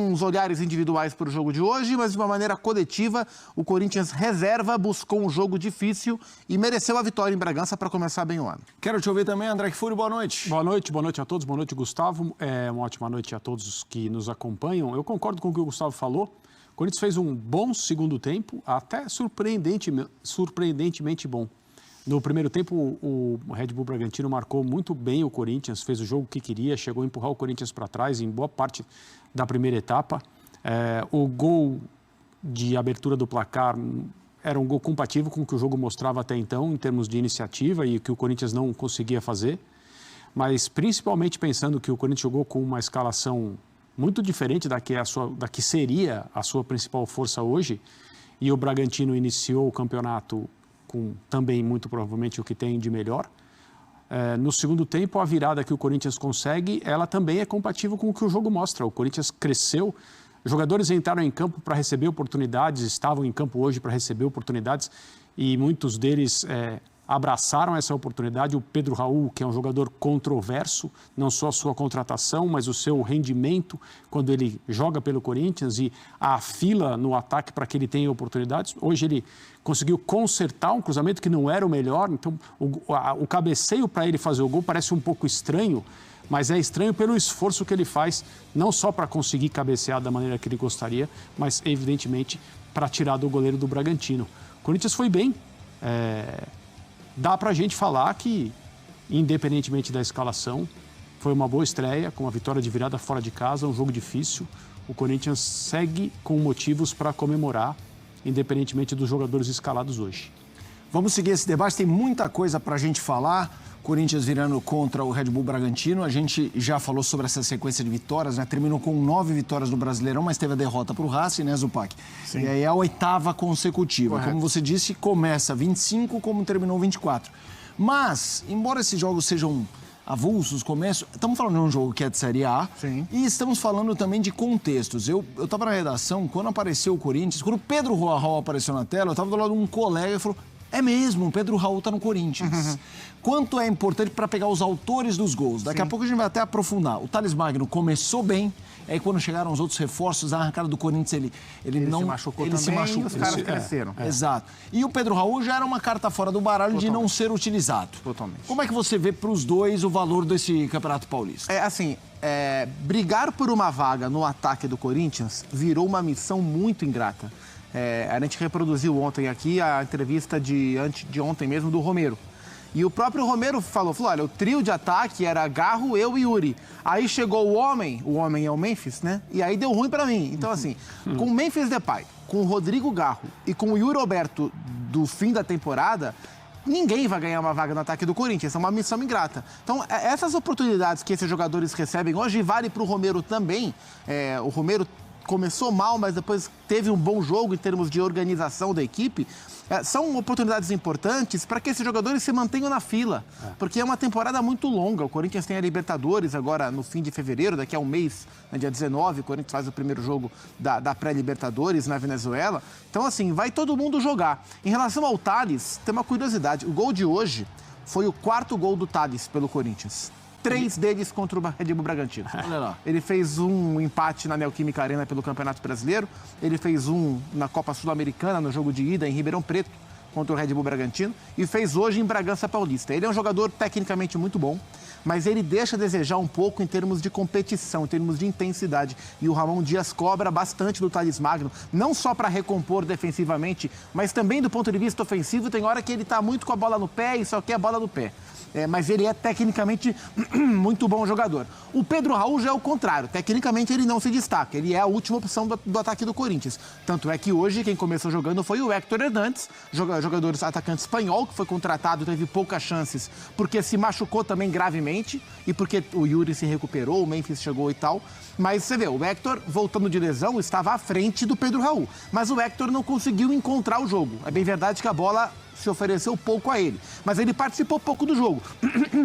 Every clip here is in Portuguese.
Uns olhares individuais para o jogo de hoje, mas de uma maneira coletiva, o Corinthians reserva, buscou um jogo difícil e mereceu a vitória em Bragança para começar bem o ano. Quero te ouvir também, André Kfouri, boa noite. Boa noite a todos, boa noite, Gustavo. Uma ótima noite a todos que nos acompanham. Eu concordo com o que o Gustavo falou. O Corinthians fez um bom segundo tempo, até surpreendentemente bom. No primeiro tempo, o Red Bull Bragantino marcou muito bem o Corinthians, fez o jogo que queria, chegou a empurrar o Corinthians para trás em boa parte da primeira etapa. O gol de abertura do placar era um gol compatível com o que o jogo mostrava até então, em termos de iniciativa e que o Corinthians não conseguia fazer. Mas principalmente pensando que o Corinthians jogou com uma escalação muito diferente da que seria a sua principal força hoje, e o Bragantino iniciou o campeonato com também muito provavelmente o que tem de melhor. No segundo tempo, a virada que o Corinthians consegue, ela também é compatível com o que o jogo mostra. O Corinthians cresceu, os jogadores entraram em campo para receber oportunidades, estavam em campo hoje para receber oportunidades e muitos deles abraçaram essa oportunidade. O Pedro Raul, que é um jogador controverso, não só a sua contratação, mas o seu rendimento quando ele joga pelo Corinthians e a fila no ataque para que ele tenha oportunidades. Hoje ele conseguiu consertar um cruzamento que não era o melhor, então o cabeceio para ele fazer o gol parece um pouco estranho, mas é estranho pelo esforço que ele faz, não só para conseguir cabecear da maneira que ele gostaria, mas evidentemente para tirar do goleiro do Bragantino. O Corinthians foi bem. Dá para a gente falar que, independentemente da escalação, foi uma boa estreia, com uma vitória de virada fora de casa, um jogo difícil. O Corinthians segue com motivos para comemorar, independentemente dos jogadores escalados hoje. Vamos seguir esse debate, tem muita coisa para a gente falar. Corinthians virando contra o Red Bull Bragantino. A gente já falou sobre essa sequência de vitórias, né? Terminou com 9 vitórias no Brasileirão, mas teve a derrota para o Racing, né, Zupac? Sim. E aí é a 8ª consecutiva. Correto. Como você disse, começa 25, como terminou 24. Mas, embora esses jogos sejam avulsos, começo, estamos falando de um jogo que é de Série A. Sim. E estamos falando também de contextos. Eu estava na redação, quando apareceu o Corinthians, quando o Pedro Raul apareceu na tela, eu estava do lado de um colega e falou: é mesmo, o Pedro Raul está no Corinthians. Quanto é importante para pegar os autores dos gols. Daqui a pouco a gente vai até aprofundar. O Thales Magno começou bem, aí quando chegaram os outros reforços, a arrancada do Corinthians, ele não... se machucou ele também, se machucou. E os caras cresceram. Exato. E o Pedro Raul já era uma carta fora do baralho de não ser utilizado. Totalmente. Como é que você vê para os dois o valor desse Campeonato Paulista? Brigar por uma vaga no ataque do Corinthians virou uma missão muito ingrata. A gente reproduziu ontem aqui a entrevista de ontem mesmo do Romero. E o próprio Romero falou, olha, o trio de ataque era Garro, eu e Yuri. Aí chegou o homem é o Memphis, né? E aí deu ruim pra mim. Então, assim, com o Memphis Depay, com o Rodrigo Garro e com o Yuri Alberto do fim da temporada, ninguém vai ganhar uma vaga no ataque do Corinthians. É uma missão ingrata. Então, essas oportunidades que esses jogadores recebem hoje vale pro Romero também. O Romero começou mal, mas depois teve um bom jogo em termos de organização da equipe. São oportunidades importantes para que esses jogadores se mantenham na fila, porque é uma temporada muito longa. O Corinthians tem a Libertadores agora no fim de fevereiro, daqui a um mês, no dia 19, o Corinthians faz o primeiro jogo da pré-Libertadores na Venezuela. Então, assim, vai todo mundo jogar. Em relação ao Thales, tem uma curiosidade. O gol de hoje foi o 4º gol do Thales pelo Corinthians. 3 deles contra o Red Bull Bragantino. Olha lá. Ele fez um empate na Neoquímica Arena pelo Campeonato Brasileiro. Ele fez um na Copa Sul-Americana, no jogo de ida em Ribeirão Preto, contra o Red Bull Bragantino. E fez hoje em Bragança Paulista. Ele é um jogador tecnicamente muito bom, mas ele deixa a desejar um pouco em termos de competição, em termos de intensidade. E o Ramon Dias cobra bastante do Thales Magno, não só para recompor defensivamente, mas também do ponto de vista ofensivo. Tem hora que ele está muito com a bola no pé e só quer a bola no pé. Mas ele é tecnicamente muito bom jogador. O Pedro Raul já é o contrário. Tecnicamente ele não se destaca. Ele é a última opção do ataque do Corinthians. Tanto é que hoje quem começou jogando foi o Héctor Hernandes, jogador atacante espanhol, que foi contratado, teve poucas chances, porque se machucou também gravemente e porque o Yuri se recuperou, o Memphis chegou e tal. Mas você vê, o Héctor, voltando de lesão, estava à frente do Pedro Raul. Mas o Héctor não conseguiu encontrar o jogo. É bem verdade que a bola se ofereceu pouco a ele, mas ele participou pouco do jogo.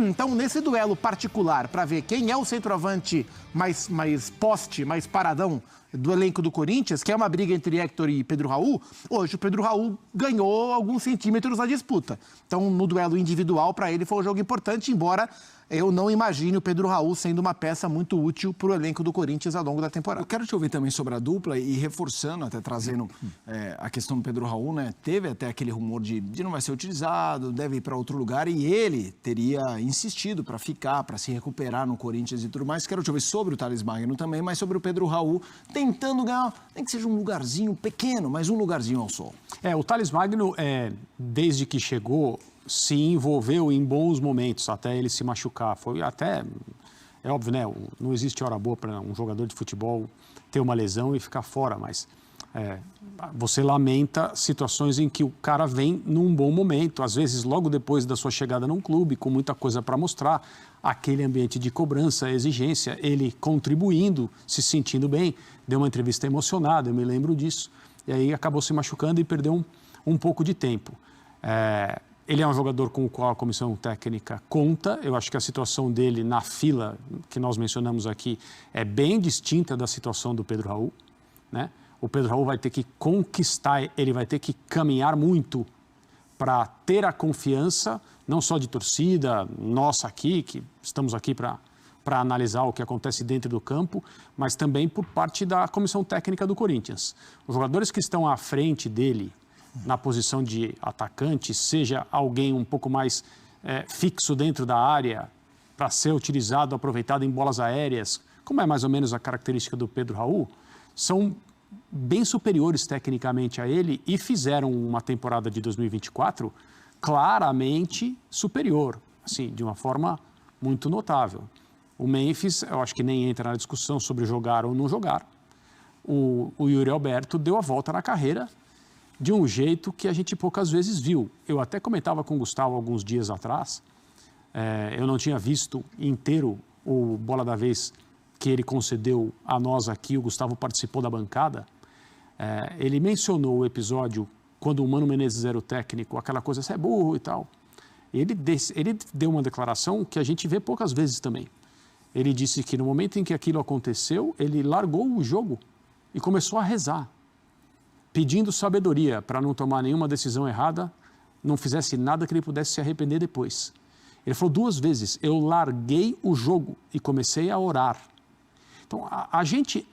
Então, nesse duelo particular, para ver quem é o centroavante mais poste, mais paradão do elenco do Corinthians, que é uma briga entre Héctor e Pedro Raul, hoje o Pedro Raul ganhou alguns centímetros na disputa. Então, no duelo individual, para ele foi um jogo importante, embora eu não imagino o Pedro Raul sendo uma peça muito útil para o elenco do Corinthians ao longo da temporada. Eu quero te ouvir também sobre a dupla e reforçando, até trazendo a questão do Pedro Raul, né? Teve até aquele rumor de não vai ser utilizado, deve ir para outro lugar, e ele teria insistido para ficar, para se recuperar no Corinthians e tudo mais. Quero te ouvir sobre o Thales Magno também, mas sobre o Pedro Raul tentando ganhar, nem que seja um lugarzinho pequeno, mas um lugarzinho ao sol. O Thales Magno, desde que chegou, se envolveu em bons momentos até ele se machucar. Foi até, é óbvio, né? Não existe hora boa para um jogador de futebol ter uma lesão e ficar fora, mas você lamenta situações em que o cara vem num bom momento, às vezes logo depois da sua chegada num clube, com muita coisa para mostrar, aquele ambiente de cobrança, exigência, ele contribuindo, se sentindo bem, deu uma entrevista emocionada, eu me lembro disso, e aí acabou se machucando e perdeu um pouco de tempo. Ele é um jogador com o qual a comissão técnica conta. Eu acho que a situação dele na fila, que nós mencionamos aqui, é bem distinta da situação do Pedro Raul, né? O Pedro Raul vai ter que conquistar, ele vai ter que caminhar muito para ter a confiança, não só de torcida, nossa aqui, que estamos aqui para analisar o que acontece dentro do campo, mas também por parte da comissão técnica do Corinthians. Os jogadores que estão à frente dele, na posição de atacante, seja alguém um pouco mais fixo dentro da área para ser utilizado, aproveitado em bolas aéreas, como é mais ou menos a característica do Pedro Raul, são bem superiores tecnicamente a ele e fizeram uma temporada de 2024 claramente superior, assim, de uma forma muito notável. O Memphis, eu acho que nem entra na discussão sobre jogar ou não jogar. O Yuri Alberto deu a volta na carreira de um jeito que a gente poucas vezes viu. Eu até comentava com o Gustavo alguns dias atrás, eu não tinha visto inteiro o Bola da Vez que ele concedeu a nós aqui, o Gustavo participou da bancada. Ele mencionou o episódio quando o Mano Menezes era o técnico, aquela coisa, você é burro e tal. Ele deu uma declaração que a gente vê poucas vezes também. Ele disse que no momento em que aquilo aconteceu, ele largou o jogo e começou a rezar, pedindo sabedoria para não tomar nenhuma decisão errada, não fizesse nada que ele pudesse se arrepender depois. Ele falou 2 vezes, eu larguei o jogo e comecei a orar. Então, a gente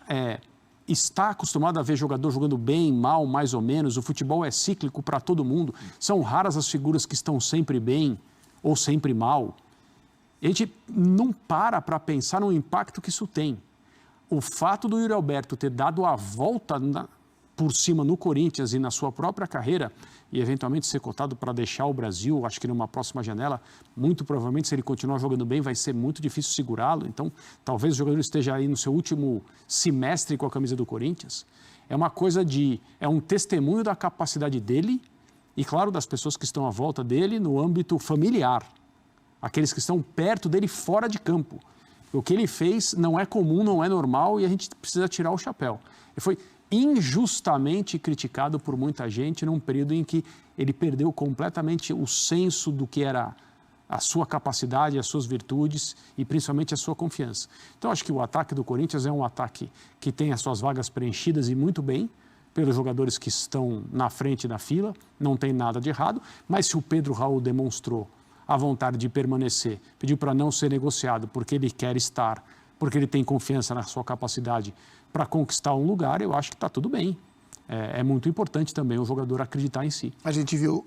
está acostumado a ver jogador jogando bem, mal, mais ou menos, o futebol é cíclico para todo mundo, são raras as figuras que estão sempre bem ou sempre mal. A gente não para pensar no impacto que isso tem. O fato do Yuri Alberto ter dado a volta por cima no Corinthians e na sua própria carreira e eventualmente ser cotado para deixar o Brasil, acho que numa próxima janela, muito provavelmente se ele continuar jogando bem vai ser muito difícil segurá-lo, então talvez o jogador esteja aí no seu último semestre com a camisa do Corinthians. É um testemunho da capacidade dele e claro das pessoas que estão à volta dele no âmbito familiar, aqueles que estão perto dele fora de campo. O que ele fez não é comum, não é normal e a gente precisa tirar o chapéu. Ele foi injustamente criticado por muita gente num período em que ele perdeu completamente o senso do que era a sua capacidade, as suas virtudes e principalmente a sua confiança. Então, acho que o ataque do Corinthians é um ataque que tem as suas vagas preenchidas e muito bem pelos jogadores que estão na frente da fila, não tem nada de errado, mas se o Pedro Raul demonstrou a vontade de permanecer, pediu para não ser negociado porque ele quer estar, porque ele tem confiança na sua capacidade para conquistar um lugar, eu acho que está tudo bem. É muito importante também o jogador acreditar em si. A gente viu,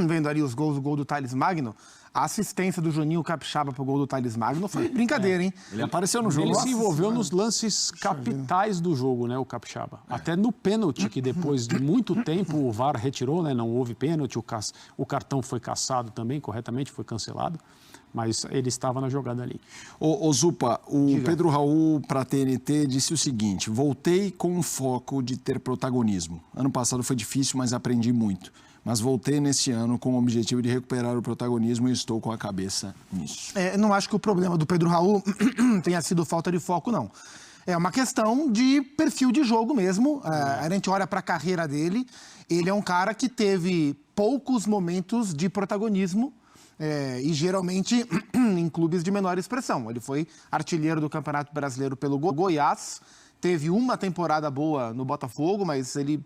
vendo ali os gols, o gol do Thales Magno, a assistência do Juninho Capixaba para o gol do Thales Magno foi brincadeira, hein? Ele apareceu no jogo. Ele se envolveu nos lances capitais do jogo, né, o Capixaba. Até no pênalti, que depois de muito tempo o VAR retirou, né, não houve pênalti, o cartão foi cassado também, corretamente, foi cancelado. Mas ele estava na jogada ali. Ô Zupa, o Pedro Raul para a TNT disse o seguinte: voltei com o foco de ter protagonismo. Ano passado foi difícil, mas aprendi muito. Mas voltei nesse ano com o objetivo de recuperar o protagonismo e estou com a cabeça nisso. Não acho que o problema do Pedro Raul tenha sido falta de foco, não. É uma questão de perfil de jogo mesmo. A gente olha para a carreira dele, ele é um cara que teve poucos momentos de protagonismo, e geralmente em clubes de menor expressão. Ele foi artilheiro do Campeonato Brasileiro pelo Goiás, teve uma temporada boa no Botafogo, mas ele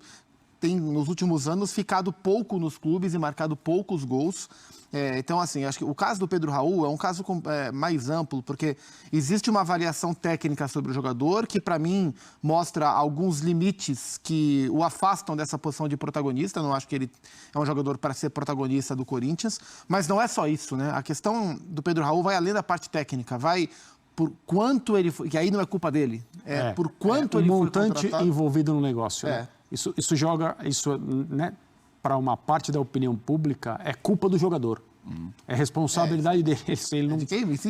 tem, nos últimos anos, ficado pouco nos clubes e marcado poucos gols. Então, assim, acho que o caso do Pedro Raul é um caso mais amplo, porque existe uma avaliação técnica sobre o jogador que, para mim, mostra alguns limites que o afastam dessa posição de protagonista. Eu não acho que ele é um jogador para ser protagonista do Corinthians, mas não é só isso, né? A questão do Pedro Raul vai além da parte técnica, vai por quanto ele foi, que aí não é culpa dele, por quanto ele foi montante contratado. envolvido no negócio. Né? Isso joga, né, para uma parte da opinião pública, é culpa do jogador. É responsabilidade dele. Ele não, de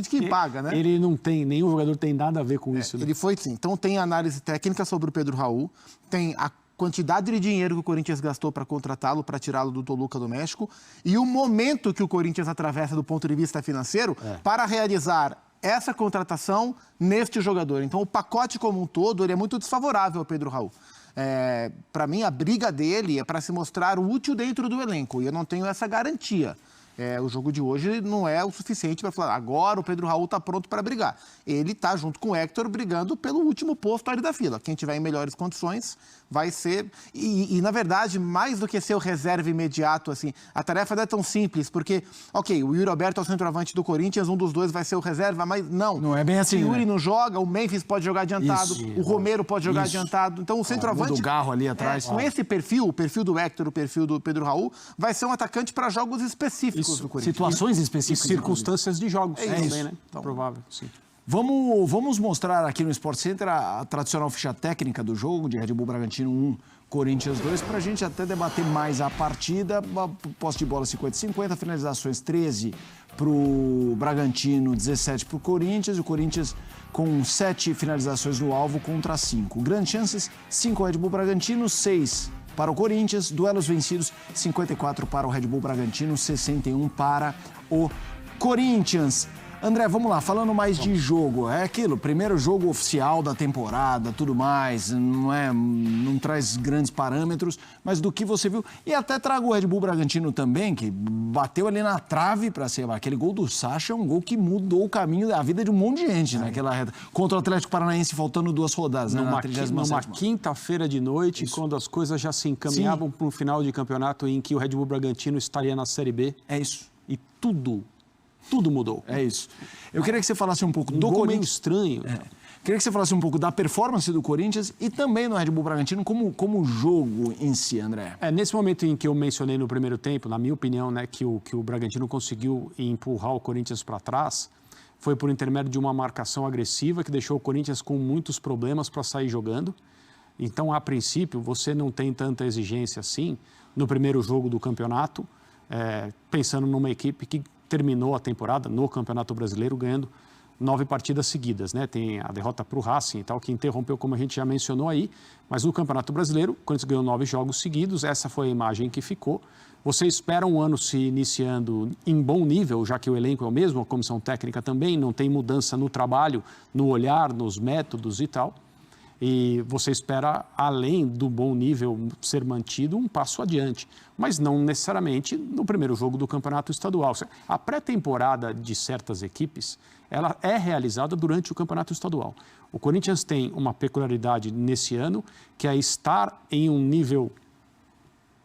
quem paga, né? Ele não tem, nenhum jogador tem nada a ver com isso. Né? Ele foi, sim. Então tem análise técnica sobre o Pedro Raul, tem a quantidade de dinheiro que o Corinthians gastou para contratá-lo, para tirá-lo do Toluca do México, e o momento que o Corinthians atravessa do ponto de vista financeiro para realizar essa contratação neste jogador. Então o pacote como um todo ele é muito desfavorável ao Pedro Raul. Para mim, a briga dele é para se mostrar útil dentro do elenco, e eu não tenho essa garantia. O jogo de hoje não é o suficiente para falar, agora o Pedro Raul está pronto para brigar. Ele está junto com o Héctor brigando pelo último posto ali da fila. Quem tiver em melhores condições vai ser... E na verdade, mais do que ser o reserva imediato, assim, a tarefa não é tão simples, porque, ok, o Yuri Alberto é o centroavante do Corinthians, um dos dois vai ser o reserva, mas não. Não é bem assim, se o Yuri né? não joga, o Memphis pode jogar adiantado, o Romero pode jogar adiantado. Então o centroavante... do Garro ali atrás. Com esse perfil, o perfil do Héctor, o perfil do Pedro Raul, vai ser um atacante para jogos específicos do Corinthians. Situações E específicas. circunstâncias de jogos também, isso. né? Então, provável, sim. Vamos mostrar aqui no Sport Center a tradicional ficha técnica do jogo, de Red Bull Bragantino 1, Corinthians 2, para a gente até debater mais a partida. Posse de bola 50-50, finalizações 13 para o Bragantino, 17 para o Corinthians. E o Corinthians com 7 finalizações no alvo contra 5. Grandes chances, 5 Red Bull Bragantino, 6 para o Corinthians. Duelos vencidos, 54 para o Red Bull Bragantino, 61 para o Corinthians. André, vamos lá, falando mais de jogo, é aquilo, primeiro jogo oficial da temporada, tudo mais, não traz grandes parâmetros, mas do que você viu, e até trago o Red Bull Bragantino também, que bateu ali na trave para ser, aquele gol do Sacha é um gol que mudou o caminho da vida de um monte de gente naquela reta, contra o Atlético Paranaense faltando 2 rodadas, né, numa quinta-feira de noite, quando as coisas já se encaminhavam para um final de campeonato em que o Red Bull Bragantino estaria na Série B. É isso. E tudo mudou. É isso. Eu queria que você falasse um pouco do gol Corinthians. meio estranho. Queria que você falasse um pouco da performance do Corinthians e também do Red Bull Bragantino como jogo em si, André. Nesse momento em que eu mencionei no primeiro tempo, na minha opinião, né, que o Bragantino conseguiu empurrar o Corinthians para trás, foi por intermédio de uma marcação agressiva que deixou o Corinthians com muitos problemas para sair jogando. Então, a princípio, você não tem tanta exigência assim no primeiro jogo do campeonato, pensando numa equipe que terminou a temporada no Campeonato Brasileiro ganhando 9 partidas seguidas, né? Tem a derrota para o Racing e tal, que interrompeu, como a gente já mencionou aí, mas no Campeonato Brasileiro, quando eles ganhou 9 jogos seguidos, essa foi a imagem que ficou. Você espera um ano se iniciando em bom nível, já que o elenco é o mesmo, a comissão técnica também, não tem mudança no trabalho, no olhar, nos métodos e tal. E você espera, além do bom nível ser mantido, um passo adiante. Mas não necessariamente no primeiro jogo do campeonato estadual. A pré-temporada de certas equipes, ela é realizada durante o campeonato estadual. O Corinthians tem uma peculiaridade nesse ano, que é estar em um nível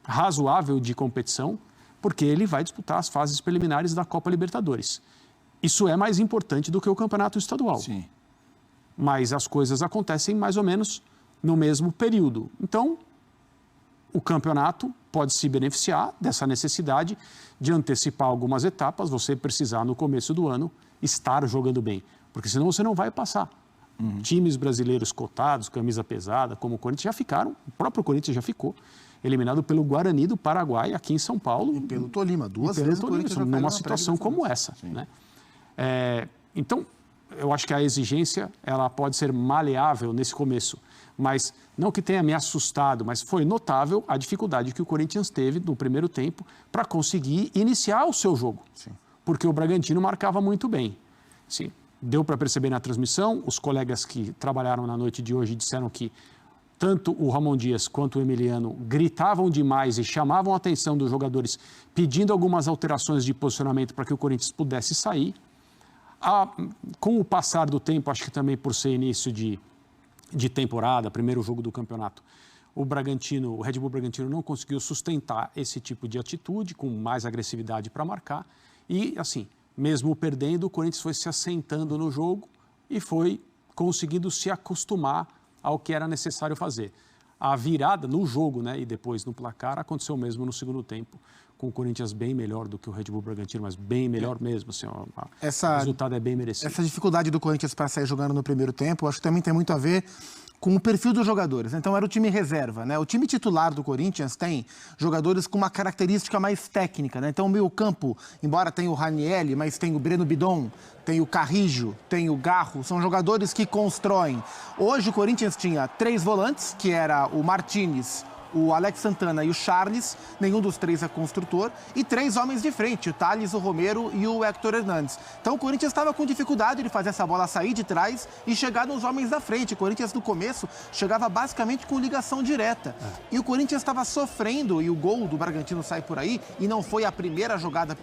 razoável de competição, porque ele vai disputar as fases preliminares da Copa Libertadores. Isso é mais importante do que o campeonato estadual. Sim. Mas as coisas acontecem mais ou menos no mesmo período. Então, o campeonato pode se beneficiar dessa necessidade de antecipar algumas etapas, você precisar, no começo do ano, estar jogando bem, porque senão você não vai passar. Times brasileiros cotados, camisa pesada, como o Corinthians, já ficaram, o próprio Corinthians já ficou eliminado pelo Guarani do Paraguai, aqui em São Paulo. E pelo Tolima, duas vezes o Corinthians numa situação como essa. Né? Então, eu acho que a exigência ela pode ser maleável nesse começo, mas não que tenha me assustado, mas foi notável a dificuldade que o Corinthians teve no primeiro tempo para conseguir iniciar o seu jogo, porque o Bragantino marcava muito bem. Sim, deu para perceber na transmissão, os colegas que trabalharam na noite de hoje disseram que tanto o Ramon Dias quanto o Emiliano gritavam demais e chamavam a atenção dos jogadores, pedindo algumas alterações de posicionamento para que o Corinthians pudesse sair. Com o passar do tempo, acho que também por ser início de temporada, primeiro jogo do campeonato, o Red Bull Bragantino não conseguiu sustentar esse tipo de atitude, com mais agressividade para marcar. E, assim, mesmo perdendo, o Corinthians foi se assentando no jogo e foi conseguindo se acostumar ao que era necessário fazer. A virada no jogo, né, e depois no placar aconteceu mesmo no segundo tempo, com o Corinthians bem melhor do que o Red Bull Bragantino, mas bem melhor mesmo. Assim, o resultado é bem merecido. Essa dificuldade do Corinthians para sair jogando no primeiro tempo, acho que também tem muito a ver com o perfil dos jogadores. Então era o time reserva, né? O time titular do Corinthians tem jogadores com uma característica mais técnica, né? Então o meio campo, embora tenha o Ranieri, mas tem o Breno Bidon, tem o Carrijo, tem o Garro, são jogadores que constroem. Hoje o Corinthians tinha 3 volantes, que era o Martínez, o Alex Santana e o Charles, nenhum dos 3 é construtor, e 3 homens de frente, o Thales, o Romero e o Héctor Hernandes. Então o Corinthians estava com dificuldade de fazer essa bola sair de trás e chegar nos homens da frente. O Corinthians no começo chegava basicamente com ligação direta. E o Corinthians estava sofrendo, e o gol do Bragantino sai por aí, e não foi a primeira jogada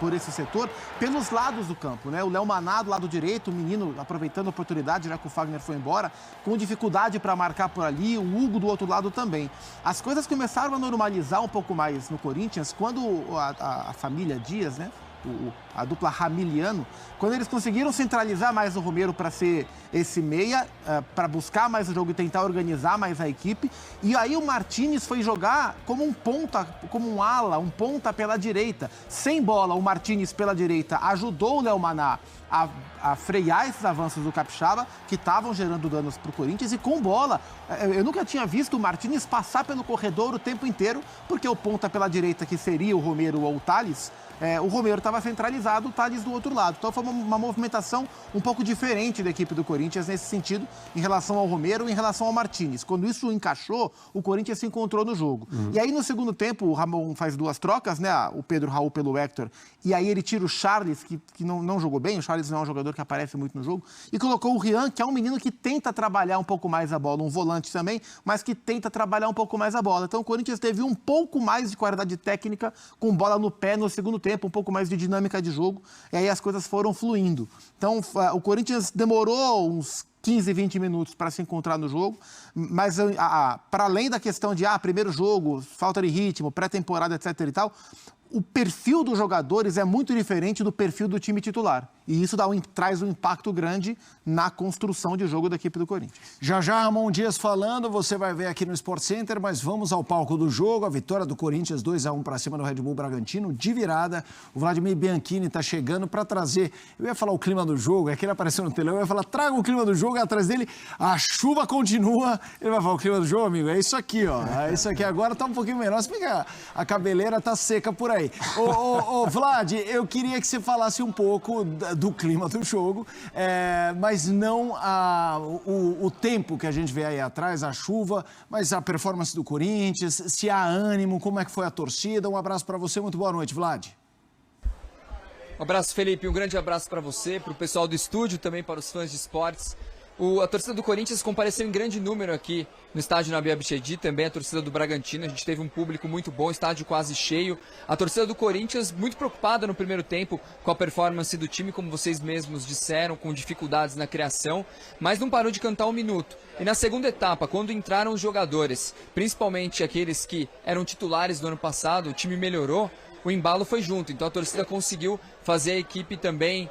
por esse setor, pelos lados do campo, né? O Léo Maná do lado direito, o menino aproveitando a oportunidade, já que o Fagner foi embora, com dificuldade para marcar por ali, o Hugo do outro lado também. As coisas começaram a normalizar um pouco mais no Corinthians quando a família Dias, né? A dupla Ramiliano, quando eles conseguiram centralizar mais o Romero para ser esse meia, para buscar mais o jogo e tentar organizar mais a equipe. E aí o Martínez foi jogar como um ponta, como um ala, um ponta pela direita. Sem bola, o Martínez pela direita ajudou o Léo Maná a frear esses avanços do Capixaba, que estavam gerando danos para o Corinthians. E com bola, eu nunca tinha visto o Martínez passar pelo corredor o tempo inteiro, porque o ponta pela direita, que seria o Romero ou o Thales, o Romero estava centralizado, o Thales do outro lado. Então foi uma movimentação um pouco diferente da equipe do Corinthians nesse sentido, em relação ao Romero e em relação ao Martínez. Quando isso encaixou, o Corinthians se encontrou no jogo. E aí no segundo tempo, o Ramon faz 2 trocas, né? O Pedro Raul pelo Héctor, e aí ele tira o Charles, que não jogou bem. O Charles não é um jogador que aparece muito no jogo, e colocou o Rian, que é um menino que tenta trabalhar um pouco mais a bola, um volante também, mas que tenta trabalhar um pouco mais a bola. Então o Corinthians teve um pouco mais de qualidade técnica com bola no pé no segundo tempo, um pouco mais de dinâmica de jogo, e aí as coisas foram fluindo. Então o Corinthians demorou uns 15, 20 minutos para se encontrar no jogo, mas para além da questão de primeiro jogo, falta de ritmo, pré-temporada, etc e tal, o perfil dos jogadores é muito diferente do perfil do time titular. E isso traz um impacto grande na construção de jogo da equipe do Corinthians. Já Ramon Dias falando, você vai ver aqui no Sport Center, mas vamos ao palco do jogo. A vitória do Corinthians 2-1 para cima do Red Bull Bragantino, de virada. O Vladimir Bianchini está chegando para trazer, eu ia falar o clima do jogo, é que ele apareceu no telão, eu ia falar, traga o clima do jogo, atrás dele a chuva continua. Ele vai falar, o clima do jogo, amigo, é isso aqui, ó. É isso aqui, agora tá um pouquinho menor, se bem que a cabeleira tá seca por aí. Ô, Vlad, eu queria que você falasse um pouco do clima do jogo, mas não o tempo que a gente vê aí atrás, a chuva, mas a performance do Corinthians, se há ânimo, como é que foi a torcida. Um abraço para você, muito boa noite, Vlad. Um abraço, Felipe, um grande abraço para você, para o pessoal do estúdio, também para os fãs de esportes. A torcida do Corinthians compareceu em grande número aqui no estádio Nabi Abichedi, também a torcida do Bragantino. A gente teve um público muito bom, estádio quase cheio. A torcida do Corinthians muito preocupada no primeiro tempo com a performance do time, como vocês mesmos disseram, com dificuldades na criação, mas não parou de cantar um minuto. E na segunda etapa, quando entraram os jogadores, principalmente aqueles que eram titulares do ano passado, o time melhorou, o embalo foi junto. Então a torcida conseguiu fazer a equipe também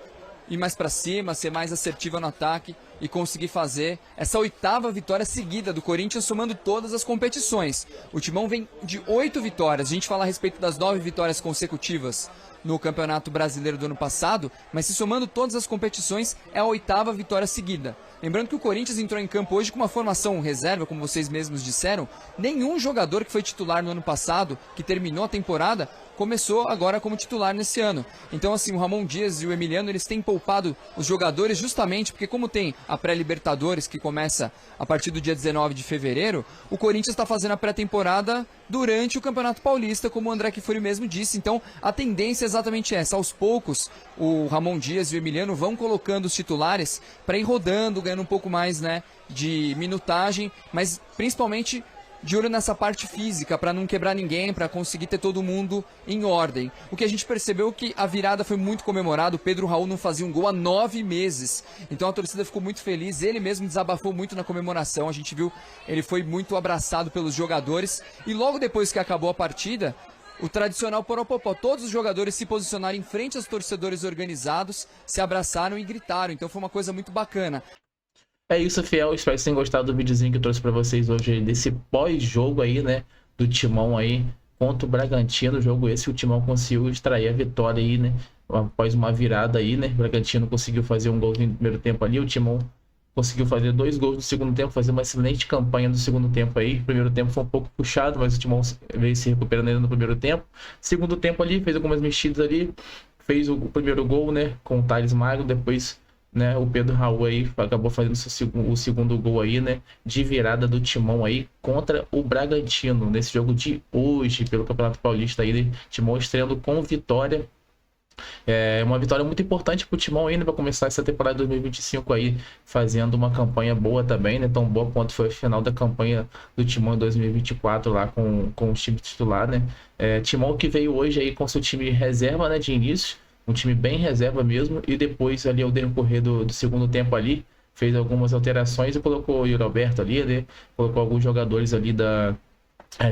ir mais para cima, ser mais assertiva no ataque e conseguir fazer essa 8ª vitória seguida do Corinthians, somando todas as competições. O Timão vem de 8 vitórias. A gente fala a respeito das 9 vitórias consecutivas no Campeonato Brasileiro do ano passado, mas se somando todas as competições, é a 8ª vitória seguida. Lembrando que o Corinthians entrou em campo hoje com uma formação reserva, como vocês mesmos disseram. Nenhum jogador que foi titular no ano passado, que terminou a temporada, começou agora como titular nesse ano. Então, assim, o Ramon Dias e o Emiliano, eles têm poupado os jogadores justamente porque, como tem a pré-Libertadores, que começa a partir do dia 19 de fevereiro, o Corinthians está fazendo a pré-temporada durante o Campeonato Paulista, como o André Kifuri mesmo disse. Então, a tendência é exatamente essa. Aos poucos, o Ramon Dias e o Emiliano vão colocando os titulares para ir rodando, ganhando um pouco mais, né, de minutagem, mas principalmente de olho nessa parte física, para não quebrar ninguém, para conseguir ter todo mundo em ordem. O que a gente percebeu é que a virada foi muito comemorada, o Pedro Raul não fazia um gol há 9 meses, então a torcida ficou muito feliz, ele mesmo desabafou muito na comemoração, a gente viu, ele foi muito abraçado pelos jogadores, e logo depois que acabou a partida, o tradicional poropopó, todos os jogadores se posicionaram em frente aos torcedores organizados, se abraçaram e gritaram, então foi uma coisa muito bacana. É isso, fiel. Espero que vocês tenham gostado do videozinho que eu trouxe pra vocês hoje aí, desse pós-jogo aí, né? Do Timão aí contra o Bragantino. O jogo esse, o Timão conseguiu extrair a vitória aí, né? Após uma virada aí, né? O Bragantino conseguiu fazer um golzinho no primeiro tempo ali. O Timão conseguiu fazer 2 gols no segundo tempo, fazer uma excelente campanha no segundo tempo aí. O primeiro tempo foi um pouco puxado, mas o Timão veio se recuperando ainda no primeiro tempo. Segundo tempo ali, fez algumas mexidas ali. Fez o primeiro gol, né? Com o Thales Magno, depois, né, o Pedro Raul aí acabou fazendo o segundo gol aí, né, de virada do Timão aí contra o Bragantino, nesse jogo de hoje, pelo Campeonato Paulista aí, né, Timão estreando com vitória. É uma vitória muito importante pro Timão ainda para começar essa temporada de 2025 aí, fazendo uma campanha boa também, né, tão boa quanto foi a final da campanha do Timão em 2024 lá com o time titular, né. Timão que veio hoje aí com seu time reserva, né, de início, um time bem reserva mesmo, e depois ali ao decorrer do segundo tempo ali, fez algumas alterações e colocou o Yuri Alberto ali, né? Colocou alguns jogadores ali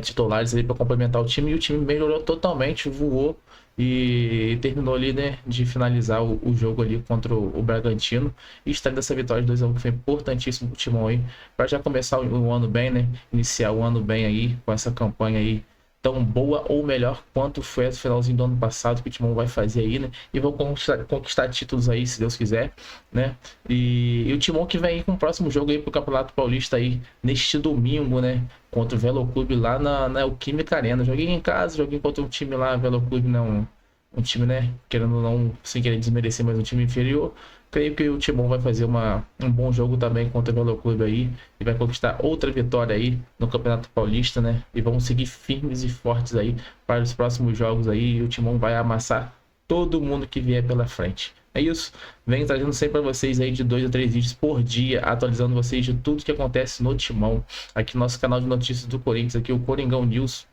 titulares ali para complementar o time, e o time melhorou totalmente, voou e terminou ali, né, de finalizar o jogo ali contra o Bragantino, e extrair dessa vitória de 2-1 que foi importantíssimo pro Timão aí, para já começar o ano bem, né, iniciar o ano bem aí, com essa campanha aí tão boa ou melhor quanto foi esse finalzinho do ano passado que o Timão vai fazer aí, né? E vão conquistar títulos aí, se Deus quiser, né? E o Timão que vem aí com o próximo jogo aí pro Campeonato Paulista aí, neste domingo, né? Contra o Velo Clube lá na Neoquímica Arena. Joguei em casa, joguei contra um time lá, Velo Clube, não... Um time, né? Querendo não, sem querer desmerecer, mas um time inferior. Creio que o Timão vai fazer um bom jogo também contra o Velo Clube aí, e vai conquistar outra vitória aí no Campeonato Paulista, né? E vamos seguir firmes e fortes aí para os próximos jogos aí, e o Timão vai amassar todo mundo que vier pela frente. É isso, venho trazendo sempre para vocês aí de 2 a 3 vídeos por dia, atualizando vocês de tudo que acontece no Timão, aqui no nosso canal de notícias do Corinthians, aqui o Coringão News.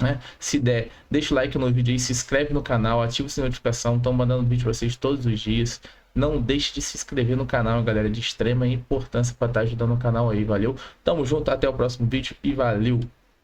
Né? Se der, deixa o like no vídeo aí, se inscreve no canal, ativa o sininho de notificação, estão mandando vídeo para vocês todos os dias. Não deixe de se inscrever no canal, galera, de extrema importância para estar ajudando o canal aí, valeu? Tamo junto, até o próximo vídeo e valeu!